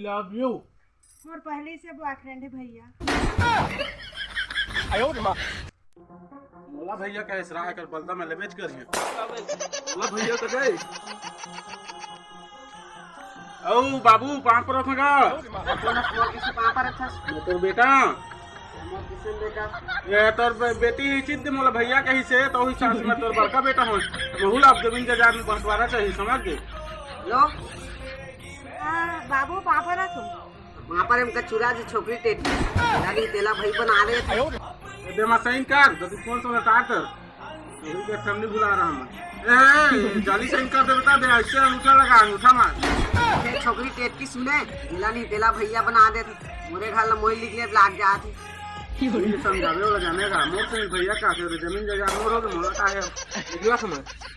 Love you. और पहले से बॉयफ्रेंड है भैया। बोला भैया का इसराह कर बलदा में लेवेज करिए। बोला भैया तो गए। ओ बाबू पाँव पर रखा तो बेटा ये तोर बेटी ही चित मोला भैया कही से तो ही सास में तोर बड़का बेटा हो बहुल अब जमीन जगह में बंटवारा चाहिए समझ गए लो बाबू पापा रखो वहाँ पर हमका चुरा जो छोकरी टेटी यानी तेला भाई बना रहे थे बेमा साइन कर जब फोन से स्टार्ट कर यही के फैमिली बुला रहा हूं ए जाली साइन कर दे बता दे ऐसे अंगूठा लगा अंगूठा मार ये छोकरी टेटी सुने तेला नहीं तेला भैया बना दे मोरे घर ला मोही लिखले लाग जाती समझावे वाला जाने का मोर से भैया का जमीन जगह मोर हो मोला का है